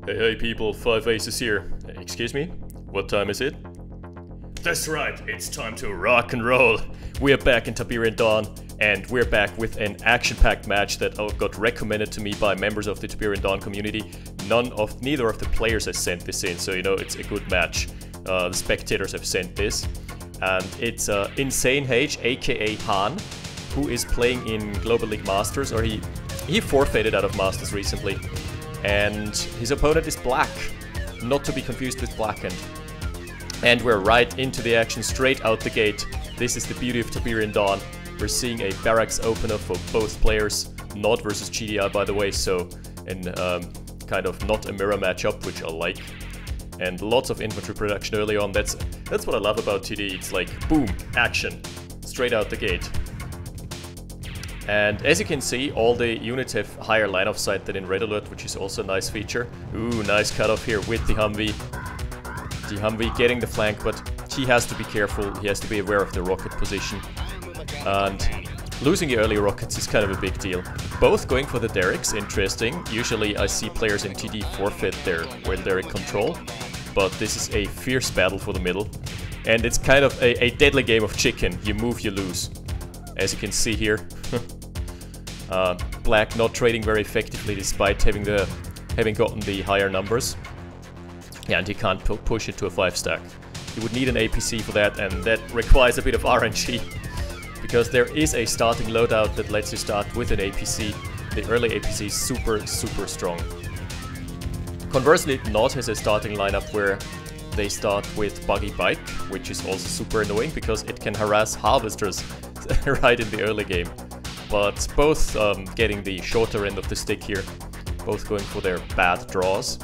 Hey people, 5 Aces here. Excuse me? What time is it? That's right, it's time to rock and roll. We're back in Tiberian Dawn, and we're back with an action-packed match that got recommended to me by members of the Tiberian Dawn community. Neither of the players has sent this in, so you know it's a good match. The spectators have sent this, and it's Insane H, aka Han, who is playing in Global League Masters, or he forfeited out of Masters recently. And his opponent is Black, not to be confused with Blackened. And we're right into the action, straight out the gate. This is the beauty of Tiberian Dawn. We're seeing a barracks opener for both players, not versus GDI by the way, so kind of not a mirror matchup, which I like. And lots of infantry production early on. That's what I love about TD. It's like boom, action, straight out the gate. And as you can see, all the units have higher line of sight than in Red Alert, which is also a nice feature. Ooh, nice cutoff here with the Humvee. The Humvee getting the flank, but he has to be careful. He has to be aware of the rocket position. And losing the early rockets is kind of a big deal. Both going for the derricks, interesting. Usually I see players in TD forfeit their derrick control, but this is a fierce battle for the middle. And it's kind of a deadly game of chicken. You move, you lose. As you can see here, Black not trading very effectively despite having gotten the higher numbers. Yeah, and he can't push it to a 5-stack. He would need an APC for that, and that requires a bit of RNG. Because there is a starting loadout that lets you start with an APC. The early APC is super, super strong. Conversely, Nod has a starting lineup where they start with Buggy Bike, which is also super annoying because it can harass harvesters right in the early game. But both getting the shorter end of the stick here, both going for their bad draws.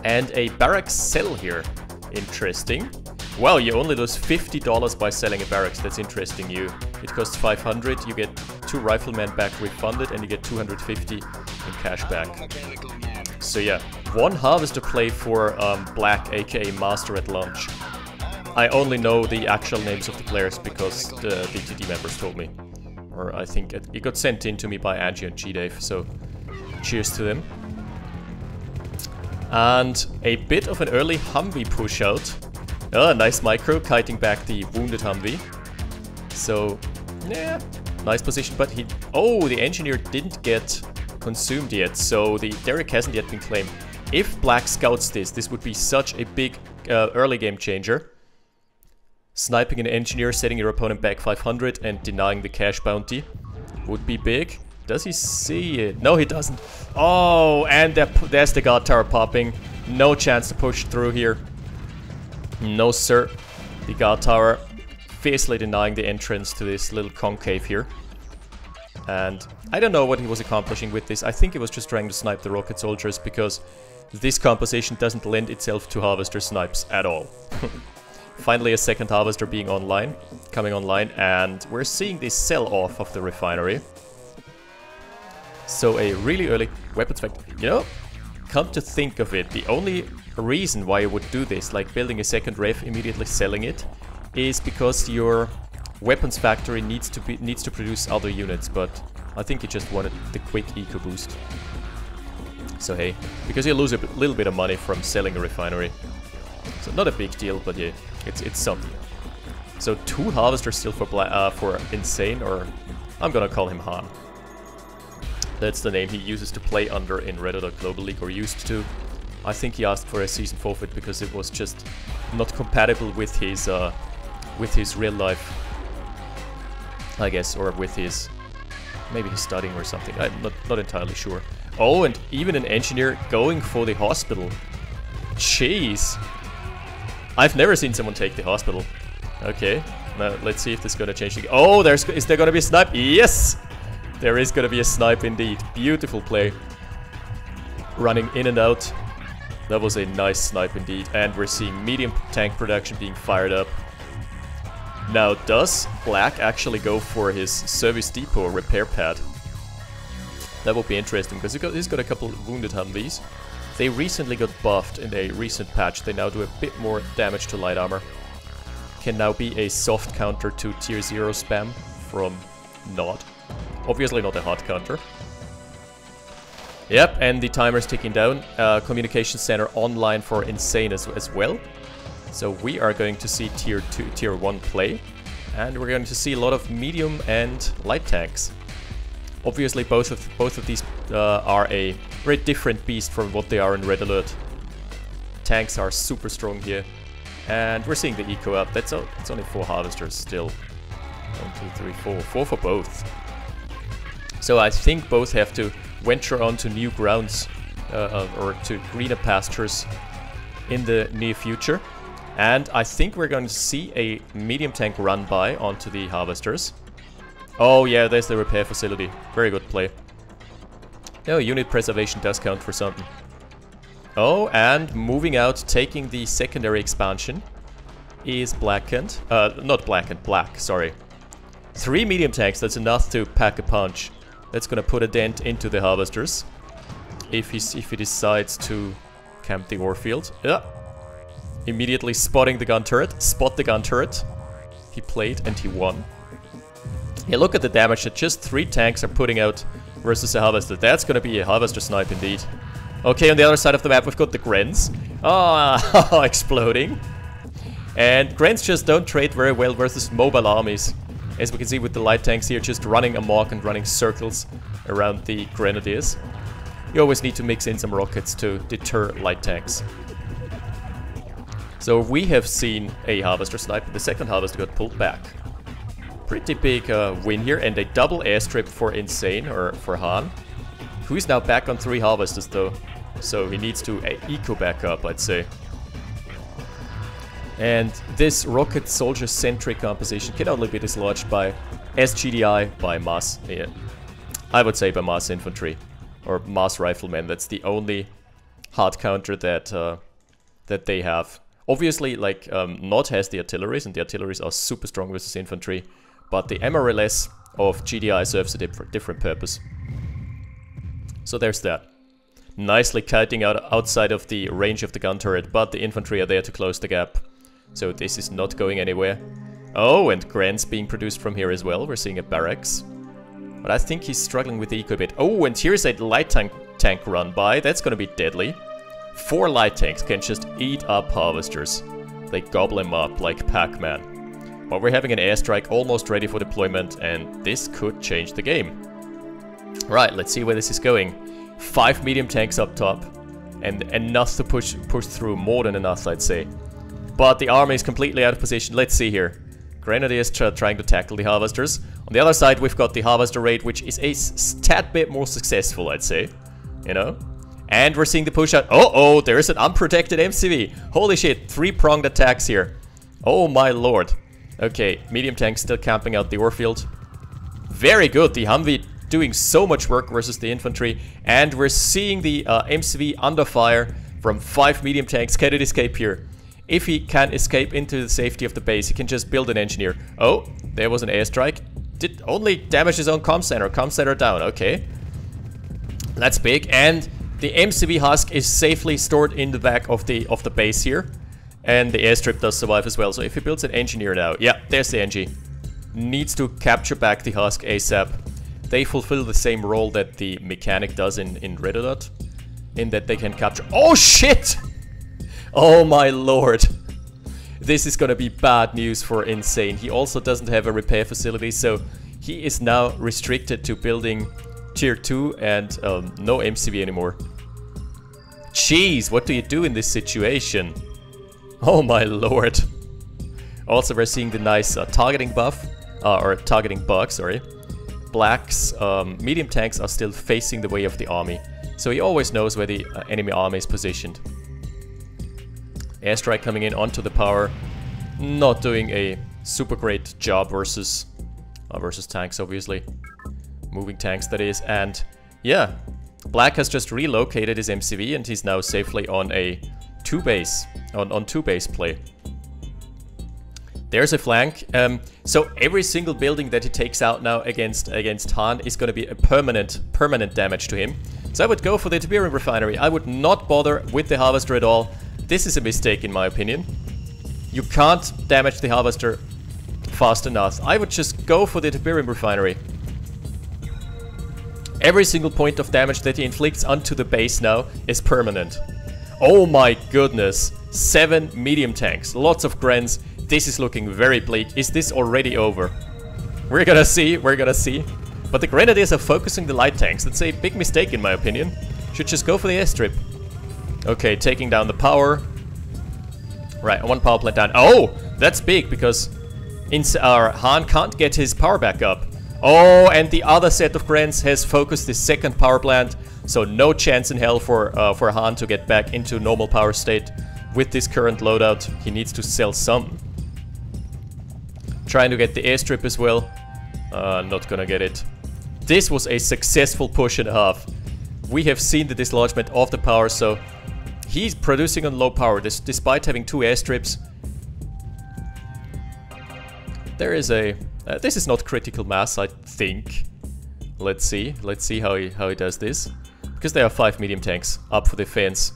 And a barracks sell here, interesting. Wow, you only lose $50 by selling a barracks, that's interesting. It costs 500, you get 2 riflemen back refunded, and you get 250 in cash back. So yeah, 1 harvester play for Black, aka Master at Launch. I only know the actual names of the players because the DTD members told me. Or I think it got sent in to me by Angie and G-Dave, so cheers to them. And a bit of an early Humvee push out. Oh, nice micro, kiting back the wounded Humvee. So, yeah, nice position, but the engineer didn't get consumed yet, so the derrick hasn't yet been claimed. If Black scouts this would be such a big early game changer. Sniping an engineer, setting your opponent back 500 and denying the cash bounty would be big. Does he see it? No, he doesn't. Oh, and there's the guard tower popping. No chance to push through here. No, sir. The guard tower fiercely denying the entrance to this little concave here. And I don't know what he was accomplishing with this. I think he was just trying to snipe the rocket soldiers because this composition doesn't lend itself to harvester snipes at all. Finally a second harvester coming online, and we're seeing this sell-off of the refinery. So a really early weapons factory. You know, come to think of it, the only reason why you would do this, like building a second ref, immediately selling it, is because your weapons factory needs to produce other units, but I think you just wanted the quick eco boost. So hey, because you lose a little bit of money from selling a refinery. So not a big deal, but yeah, it's something. So 2 harvesters still for Insane, or I'm gonna call him Han. That's the name he uses to play under in Red Alert Global League, or used to. I think he asked for a season forfeit because it was just not compatible with his real life, I guess, or with his, maybe he's studying or something. I'm not entirely sure. Oh, and even an engineer going for the hospital. Jeez. I've never seen someone take the hospital. Okay, now let's see if this is gonna change the game. Oh, is there gonna be a snipe? Yes! There is gonna be a snipe indeed. Beautiful play. Running in and out. That was a nice snipe indeed. And we're seeing medium tank production being fired up. Now, does Black actually go for his service depot repair pad? That would be interesting, because he's got a couple of wounded Humvees. They recently got buffed in a recent patch. They now do a bit more damage to light armor. Can now be a soft counter to tier 0 spam from Nod. Obviously not a hard counter. Yep, and the timer's ticking down. Communication center online for Insane as well. So we are going to see tier 1 play. And we're going to see a lot of medium and light tanks. Obviously both of these are a very different beast from what they are in Red Alert. Tanks are super strong here. And we're seeing the eco up. It's only 4 harvesters still. 1, 2, 3, 4. 4 for both. So I think both have to venture onto new grounds or to greener pastures in the near future. And I think we're going to see a medium tank run by onto the harvesters. Oh yeah, there's the repair facility. Very good play. Oh, unit preservation does count for something. Oh, and moving out, taking the secondary expansion is Blackened. Not Blackened, Black, sorry. 3 medium tanks, that's enough to pack a punch. That's gonna put a dent into the harvesters. If he decides to camp the ore field. Yeah. Immediately spotting the gun turret. Spot the gun turret. He played and he won. Yeah, look at the damage that just 3 tanks are putting out versus a harvester. That's gonna be a harvester snipe indeed. Okay, on the other side of the map we've got the Grens. Ah, exploding. And Grens just don't trade very well versus mobile armies. As we can see with the light tanks here just running amok and running circles around the grenadiers. You always need to mix in some rockets to deter light tanks. So we have seen a harvester snipe, the second harvester got pulled back. Pretty big win here, and a double airstrip for Insane, or for Han. Who is now back on 3 harvesters though, so he needs to eco back up, I'd say. And this rocket soldier centric composition can only be dislodged by SGDI, by mass, yeah, I would say by mass infantry or mass riflemen. That's the only hard counter that that they have. Obviously, like Nod has the artilleries, and the artilleries are super strong versus infantry, but the MRLS of GDI serves a different purpose. So there's that. Nicely kiting outside of the range of the gun turret, but the infantry are there to close the gap. So this is not going anywhere. Oh, and Grants being produced from here as well. We're seeing a barracks. But I think he's struggling with the eco a bit. Oh, and here's a light tank run by. That's gonna be deadly. 4 light tanks can just eat up harvesters. They gobble them up like Pac-Man. But we're having an airstrike almost ready for deployment, and this could change the game. Right, let's see where this is going. 5 medium tanks up top, and enough to push through, more than enough, I'd say. But the army is completely out of position. Let's see here. Grenadiers trying to tackle the harvesters. On the other side, we've got the harvester raid, which is a tad bit more successful, I'd say. You know? And we're seeing the push out. Oh, there's an unprotected MCV. Holy shit, 3-pronged attacks here. Oh my lord. Okay, medium tanks still camping out the ore field. Very good, the Humvee doing so much work versus the infantry. And we're seeing the MCV under fire from 5 medium tanks. Can it escape here? If he can escape into the safety of the base, he can just build an engineer. Oh, there was an airstrike. Did only damage his own comm center. Comm center down, okay. That's big. And the MCV husk is safely stored in the back of the base here. And the airstrip does survive as well. So if he builds an engineer now, yeah, there's the NG. Needs to capture back the husk ASAP. They fulfill the same role that the mechanic does in Red Alert, in that they can capture... Oh shit! Oh my lord. This is gonna be bad news for Insane. He also doesn't have a repair facility, so he is now restricted to building tier 2 and no MCV anymore. Jeez, what do you do in this situation? Oh my lord. Also, we're seeing the nice targeting buff, or targeting bug, sorry. Black's medium tanks are still facing the way of the army, so he always knows where the enemy army is positioned. Airstrike coming in onto the power, not doing a super great job versus tanks, obviously. Moving tanks, that is. And yeah, Black has just relocated his MCV and he's now safely on a 2-base, on 2-base play. There's a flank. So every single building that he takes out now against Han is going to be a permanent damage to him. So I would go for the Tiberian refinery. I would not bother with the harvester at all. This is a mistake in my opinion. You can't damage the harvester fast enough. I would just go for the Tiberian refinery. Every single point of damage that he inflicts onto the base now is permanent. Oh my goodness. 7 medium tanks. Lots of Grens. This is looking very bleak. Is this already over? We're gonna see. We're gonna see. But the Grenadiers are focusing the light tanks. That's a big mistake in my opinion. Should just go for the airstrip. Okay, taking down the power. Right, one power plant down. Oh, that's big because Han can't get his power back up. Oh, and the other set of Grens has focused the second power plant. So no chance in hell for Han to get back into normal power state. With this current loadout, he needs to sell some. Trying to get the airstrip as well. Not gonna get it. This was a successful push and a half. We have seen the dislodgement of the power, so he's producing on low power, despite having 2 airstrips. There is a... this is not critical mass, I think. Let's see how he does this. Because there are 5 medium tanks up for defense.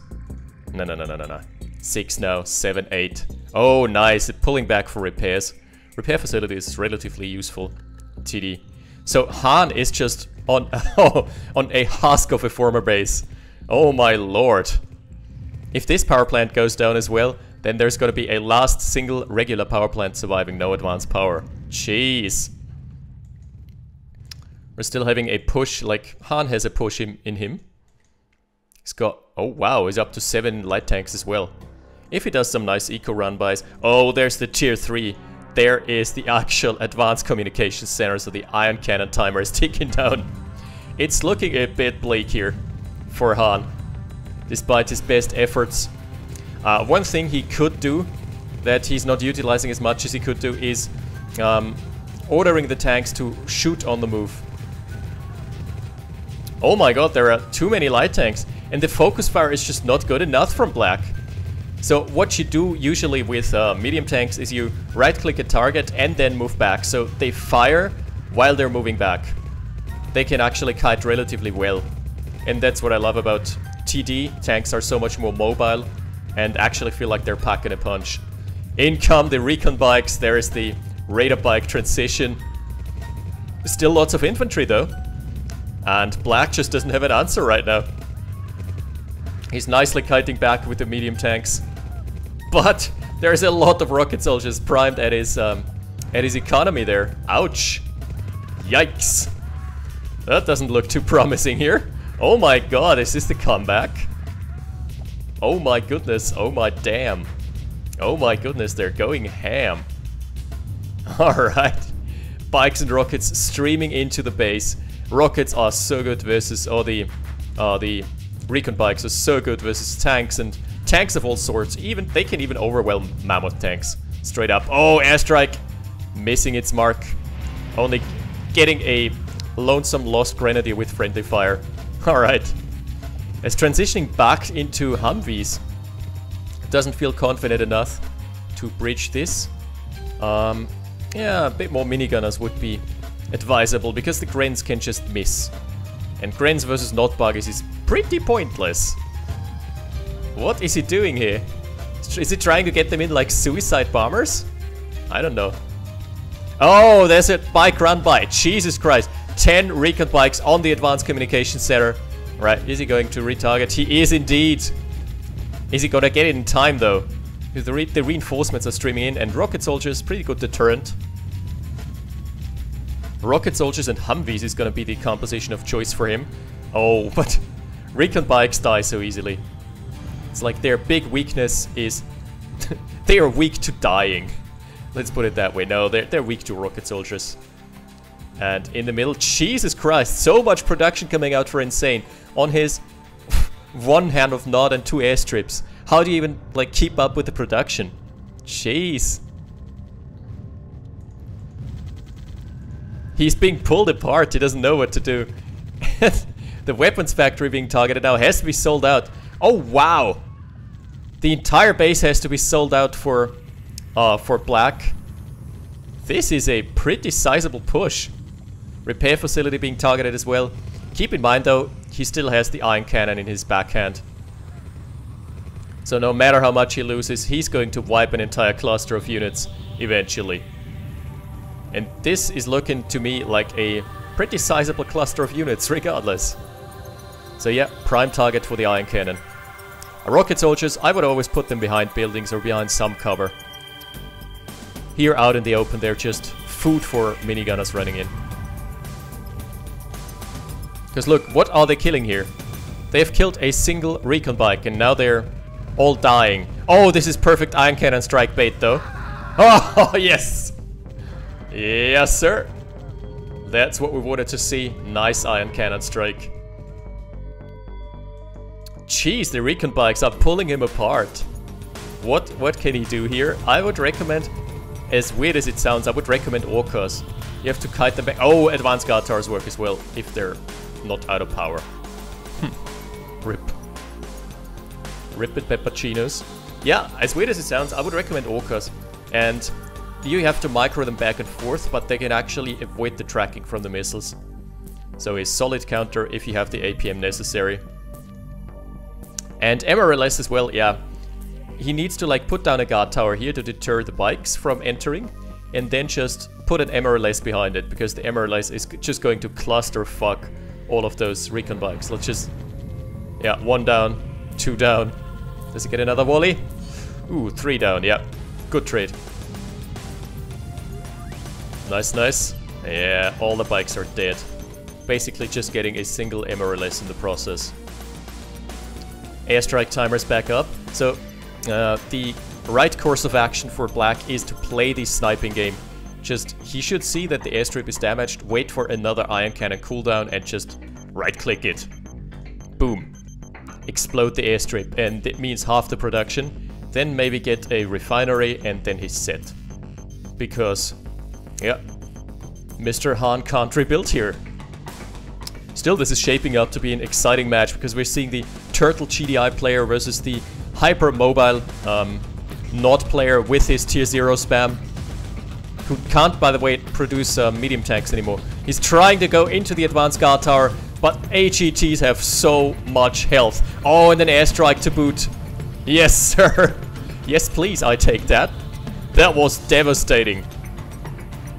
No. 6 now, 7, 8. Oh, nice. Pulling back for repairs. Repair facility is relatively useful. TD. So Han is just on on a husk of a former base. Oh my lord. If this power plant goes down as well, then there's gonna be a last single regular power plant surviving, no advanced power. Jeez. We're still having a push, like Han has a push in him. He's got, oh wow, he's up to 7 light tanks as well. If he does some nice eco run bys. Oh, there's the tier 3. There is the actual advanced communication center, so the ion cannon timer is ticking down. It's looking a bit bleak here for Han, despite his best efforts. One thing he could do that he's not utilizing as much as he could do is ordering the tanks to shoot on the move. Oh my god, there are too many light tanks, and the focus fire is just not good enough from Black. So what you do usually with medium tanks is you right-click a target and then move back. So they fire while they're moving back. They can actually kite relatively well. And that's what I love about TD. Tanks are so much more mobile and actually feel like they're packing a punch. In come the Recon bikes. There is the Raider bike transition. Still lots of infantry though. And Black just doesn't have an answer right now. He's nicely kiting back with the medium tanks. But there's a lot of rocket soldiers primed at his economy there. Ouch. Yikes. That doesn't look too promising here. Oh my god, is this the comeback? Oh my goodness, oh my damn. Oh my goodness, they're going ham. Alright. Bikes and rockets streaming into the base. Rockets are so good versus, or the Recon bikes are so good versus tanks, and tanks of all sorts. Even they can even overwhelm mammoth tanks. Straight up. Oh, airstrike. Missing its mark. Only getting a lonesome lost grenadier with friendly fire. Alright. As transitioning back into Humvees. Doesn't feel confident enough to breach this. Yeah, a bit more minigunners would be advisable, because the Grens can just miss. And Grens versus not buggies is pretty pointless. What is he doing here? Is he trying to get them in like suicide bombers? I don't know. Oh, there's a bike run by. Jesus Christ. 10 Recon bikes on the advanced communication center. Right, is he going to retarget? He is indeed. Is he gonna get it in time though? Because the reinforcements are streaming in, and rocket soldiers, pretty good deterrent. Rocket soldiers and Humvees is gonna be the composition of choice for him. Oh, but Recon bikes die so easily. It's like their big weakness is they are weak to dying. Let's put it that way. No, they're weak to rocket soldiers. And in the middle, Jesus Christ, so much production coming out for Insane on his one hand of nod and 2 airstrips. How do you even like keep up with the production? Jeez. He's being pulled apart. He doesn't know what to do. The weapons factory being targeted now has to be sold out. Oh wow! The entire base has to be sold out for Black. This is a pretty sizable push. Repair facility being targeted as well. Keep in mind though, he still has the ion cannon in his backhand. So no matter how much he loses, he's going to wipe an entire cluster of units eventually. And this is looking to me like a pretty sizable cluster of units regardless. So yeah, prime target for the iron cannon. Rocket soldiers, I would always put them behind buildings or behind some cover. Here out in the open, they're just food for minigunners running in. Because look, what are they killing here? They have killed a single recon bike and now they're all dying. Oh, this is perfect iron cannon strike bait though. Oh, yes! Yes, sir! That's what we wanted to see. Nice iron cannon strike. Jeez, the recon bikes are pulling him apart. What can he do here? I would recommend, as weird as it sounds, I would recommend orcas. You have to kite them back. Oh, advanced guard towers work as well, if they're not out of power. Rip. Rip it, peppuccinos. Yeah, as weird as it sounds, I would recommend orcas. And you have to micro them back and forth, but they can actually avoid the tracking from the missiles. So a solid counter if you have the APM necessary. And MRLS as well, yeah. He needs to like put down a guard tower here to deter the bikes from entering. And then just put an MRLS behind it, because the MRLS is just going to cluster fuck all of those recon bikes. Let's just... yeah, 1 down, 2 down. Does he get another volley? Ooh, 3 down, yeah. Good trade. Nice, nice. Yeah, all the bikes are dead. Basically just getting a single MRLS in the process. Airstrike timer's back up. So, the right course of action for Black is to play the sniping game. Just, he should see that the airstrip is damaged, wait for another iron cannon cooldown and just right-click it. Boom. Explode the airstrip, and it means half the production. Then maybe get a refinery and then he's set. Because, yeah, Mr. Han can't rebuild here. Still, this is shaping up to be an exciting match because we're seeing the Turtle GDI player versus the hyper-mobile Nod player with his tier 0 spam, who can't, by the way, produce medium tanks anymore. He's trying to go into the advanced guard tower, but HETs have so much health. Oh, and an airstrike to boot. Yes, sir. Yes, please, I take that. That was devastating.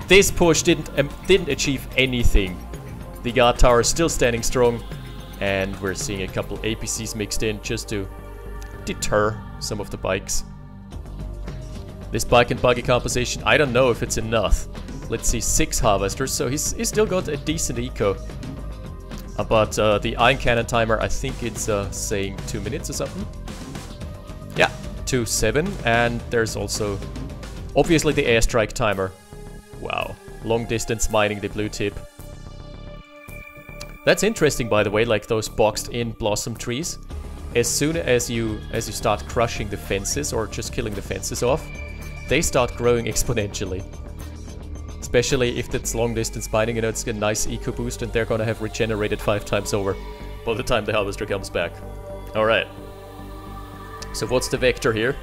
This push didn't achieve anything. The guard tower is still standing strong, and we're seeing a couple APCs mixed in just to deter some of the bikes. This bike and buggy composition, I don't know if it's enough. Let's see, 6 harvesters, so he's still got a decent eco. But the iron cannon timer, I think it's saying 2 minutes or something. Yeah, 2-7, and there's also obviously the airstrike timer. Wow, long distance mining the blue tip. That's interesting, by the way, like those boxed in blossom trees. As soon as you start crushing the fences or just killing the fences off, they start growing exponentially. Especially if it's long distance mining, you know, it's a nice eco boost and they're gonna have regenerated 5 times over by the time the harvester comes back. Alright. So what's the vector here?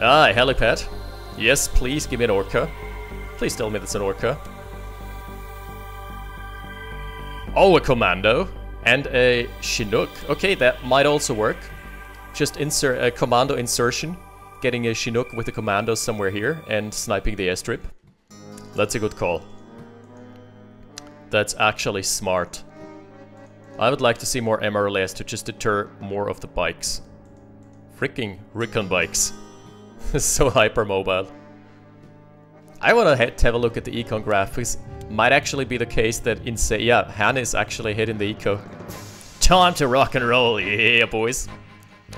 Ah, a helipad. Yes, please give me an orca. Please tell me that's an orca. Oh, a commando. And a Chinook. Okay, that might also work. Just insert a commando insertion. Getting a Chinook with a commando somewhere here and sniping the airstrip. That's a good call. That's actually smart. I would like to see more MRLS to just deter more of the bikes. Freaking Recon bikes. So hypermobile. I want to have a look at the econ graphics. Might actually be the case that yeah, Han is actually hitting the eco. Time to rock and roll, yeah boys.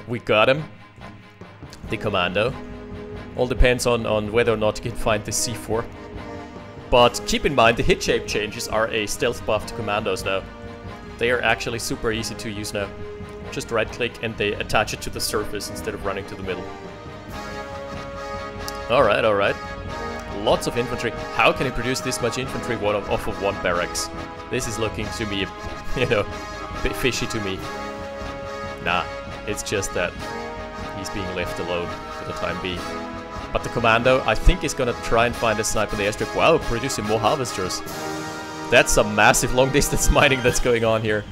We got him. The commando. All depends on whether or not you can find the C4. But keep in mind, the hit shape changes are a stealth buff to commandos now. They are actually super easy to use now. Just right click and they attach it to the surface instead of running to the middle. Alright, alright. Lots of infantry. How can he produce this much infantry off of 1 barracks? This is looking to me, you know, a bit fishy to me. Nah, it's just that he's being left alone for the time being. But the commando, I think, is gonna try and find a sniper in the airstrip. Wow, producing more harvesters. That's some massive long-distance mining that's going on here.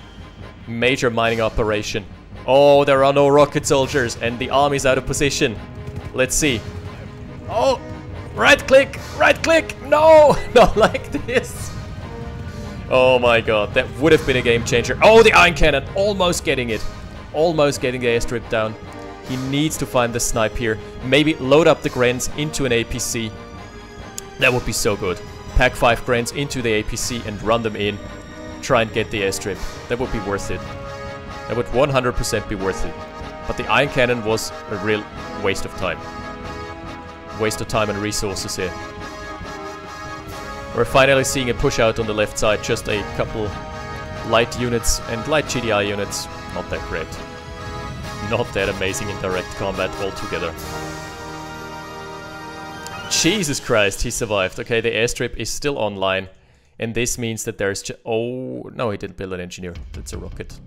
Major mining operation. Oh, there are no rocket soldiers, and the army's out of position. Let's see. Oh! Right click! Right click! No! Not like this! Oh my god, that would have been a game changer. Oh, the iron cannon, almost getting it. Almost getting the airstrip down. He needs to find the snipe here. Maybe load up the Grens into an APC. That would be so good. Pack 5 Grens into the APC and run them in. Try and get the airstrip. That would be worth it. That would 100% be worth it. But the iron cannon was a real waste of time. Waste of time and resources here. We're finally seeing a push out on the left side. Just a couple light units and light GDI units. Not that great. Not that amazing in direct combat altogether. Jesus Christ, he survived. Okay, the airstrip is still online. And this means that there's just... Oh, no, he didn't build an engineer. That's a rocket.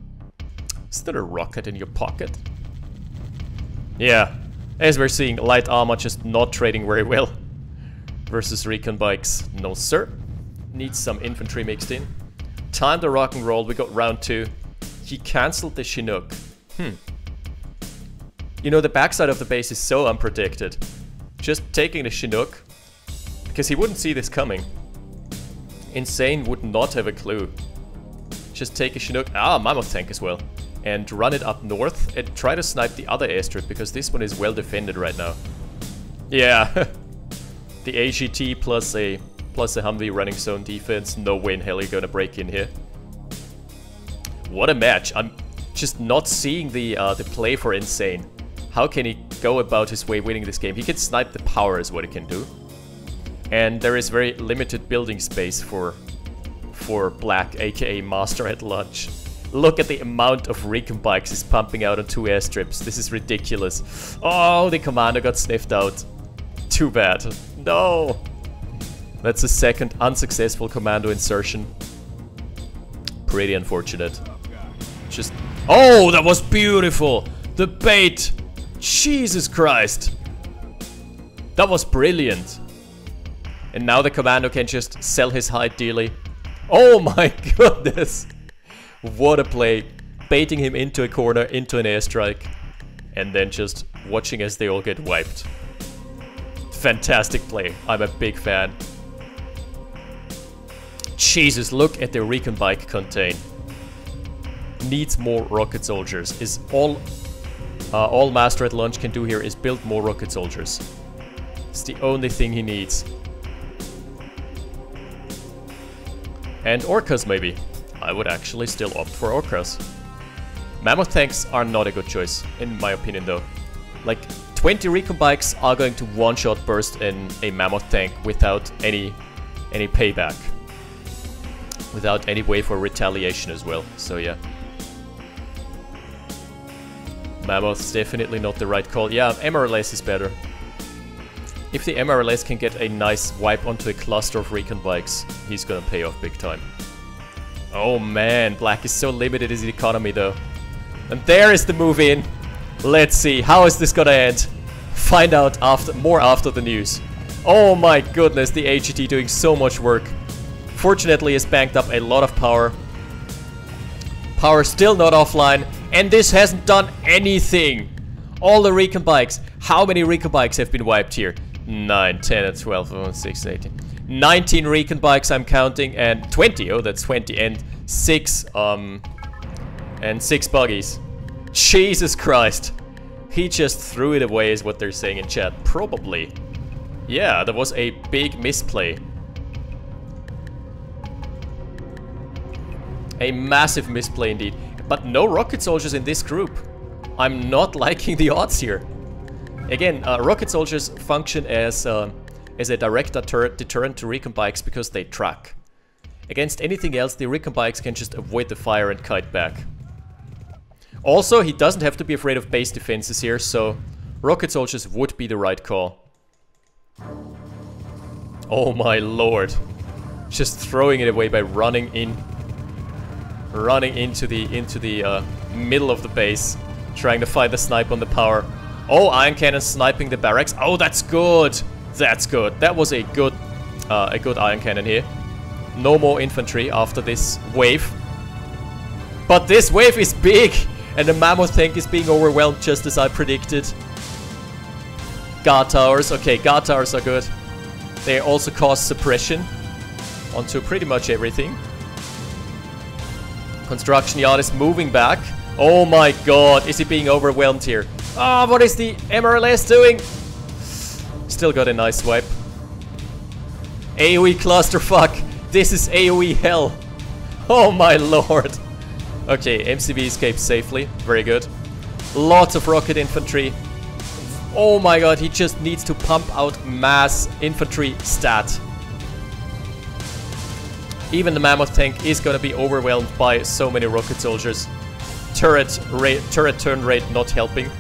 Is there a rocket in your pocket? Yeah. As we're seeing, light armor just not trading very well. Versus recon bikes. No, sir. Needs some infantry mixed in. Time to rock and roll. We got round 2. He cancelled the Chinook. You know, the backside of the base is so unprotected. Just taking the Chinook, because he wouldn't see this coming. Insane would not have a clue. Just take a Chinook, Mammoth tank as well, and run it up north and try to snipe the other airstrip, because this one is well defended right now. Yeah, the AGT plus a Humvee running zone defense. No way in hell you're gonna break in here. What a match! I'm just not seeing the play for Insane. How can he go about his way winning this game? He can snipe the power is what he can do. And there is very limited building space for Black, aka Master at Lunch. Look at the amount of recon bikes he's pumping out on 2 airstrips. This is ridiculous. Oh, the commander got sniffed out. Too bad. No! That's a second unsuccessful commando insertion. Pretty unfortunate. Just... Oh, that was beautiful! The bait! Jesus Christ! That was brilliant! And now the commando can just sell his hide dearly. Oh my goodness! What a play! Baiting him into a corner, into an airstrike. And then just watching as they all get wiped. Fantastic play. I'm a big fan. Jesus, look at the recon bike contain. Needs more rocket soldiers. Is all Master at Lunch can do here is build more rocket soldiers. It's the only thing he needs. And Orcas maybe. I would actually still opt for Orcas. Mammoth tanks are not a good choice, in my opinion though. Like, 20 recon bikes are going to one-shot burst in a Mammoth tank without any payback. Without any way for retaliation as well, so yeah. Mammoth's definitely not the right call. Yeah, MRLS is better. If the MRLS can get a nice wipe onto a cluster of recon bikes, he's gonna pay off big time. Oh man, Black is so limited in his economy though. And there is the move in. Let's see, how is this gonna end? Find out more after the news. Oh my goodness, the AGT doing so much work. Fortunately, it's banked up a lot of power. Power still not offline, and this hasn't done anything. All the recon bikes. How many recon bikes have been wiped here? 9, 10, 12, 16, 18. 19 recon bikes I'm counting, and 20. Oh, that's 20, and 6 buggies. Jesus Christ. He just threw it away is what they're saying in chat. Probably. Yeah, that was a big misplay. A massive misplay indeed. But no rocket soldiers in this group. I'm not liking the odds here. Again, rocket soldiers function as a direct deterrent to recon bikes because they track. Against anything else, the recon bikes can just avoid the fire and kite back. Also, he doesn't have to be afraid of base defenses here, so rocket soldiers would be the right call. Oh my lord. Just throwing it away by running into the middle of the base, trying to find the snipe on the power. Oh, iron cannon sniping the barracks. Oh, that's good. That's good. That was a good iron cannon here. No more infantry after this wave. But this wave is big, and the Mammoth tank is being overwhelmed just as I predicted. Guard towers. Okay, guard towers are good. They also cause suppression onto pretty much everything. Construction yard is moving back. Oh my god, is he being overwhelmed here? Ah, what is the MRLS doing? Still got a nice swipe. AoE clusterfuck. This is AoE hell. Oh my lord. Okay, MCV escapes safely. Very good. Lots of rocket infantry. Oh my god, he just needs to pump out mass infantry stat. Even the mammoth tank is gonna be overwhelmed by so many rocket soldiers. Turret turn rate not helping.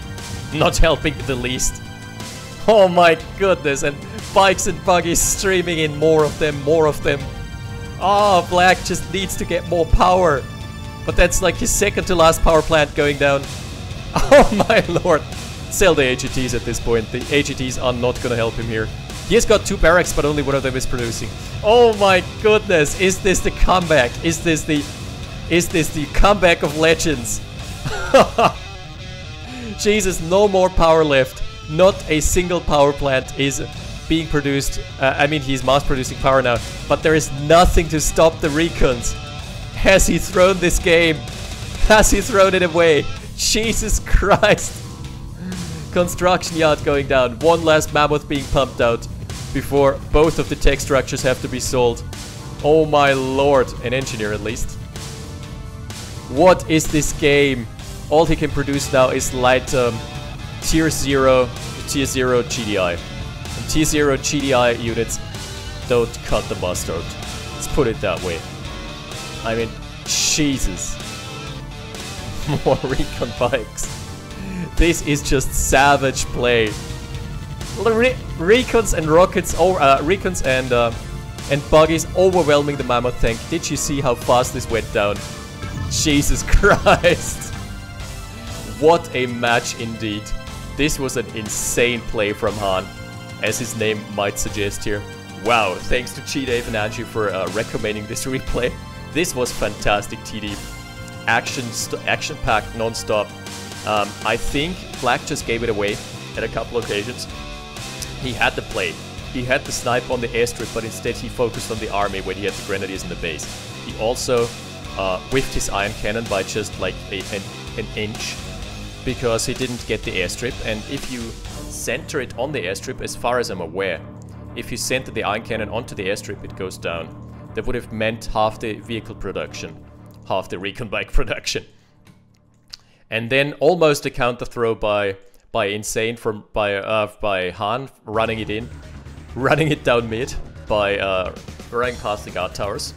Not helping the least. Oh my goodness, and bikes and buggies streaming in, more of them, more of them. Oh, Black just needs to get more power. But that's like his second to last power plant going down. Oh my lord. Sell the AGTs at this point. The AGTs are not gonna help him here. He has got 2 barracks, but only one of them is producing. Oh my goodness. Is this the comeback? Is this the comeback of legends? Jesus, no more power left. Not a single power plant is being produced. I mean, he's mass producing power now, but there is nothing to stop the Recons. Has he thrown this game? Has he thrown it away? Jesus Christ. Construction yard going down. One last mammoth being pumped out before both of the tech structures have to be sold. Oh my lord. An engineer at least. What is this game? All he can produce now is light tier 0 GDI. And tier 0 GDI units don't cut the mustard. Let's put it that way. I mean, Jesus. More Recon bikes. This is just savage play. Recons and rockets, Recons and buggies overwhelming the mammoth tank. Did you see how fast this went down? Jesus Christ. What a match indeed. This was an insane play from Han, as his name might suggest here. Wow, thanks to G-Dave and Angie for recommending this replay. This was fantastic TD. Action-packed non-stop. I think Black just gave it away at a couple occasions. He had the play. He had the snipe on the airstrip, but instead he focused on the army when he had the grenadiers in the base. He also whiffed his iron cannon by just like an inch, because he didn't get the airstrip. And if you center it on the airstrip, as far as I'm aware, if you center the iron cannon onto the airstrip, it goes down. That would have meant half the vehicle production, half the Recon bike production. And then almost a counter throw by Insane by Han, running it down mid by running past the guard towers.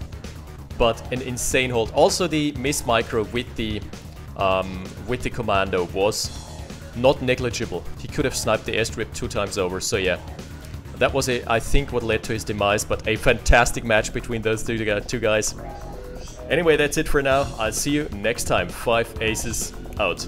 But an insane hold. Also the miss micro with the commando was not negligible. He could have sniped the airstrip 2 times over. So yeah, that was I think what led to his demise. But a fantastic match between those two guys. Anyway, that's it for now. I'll see you next time. 5 aces out.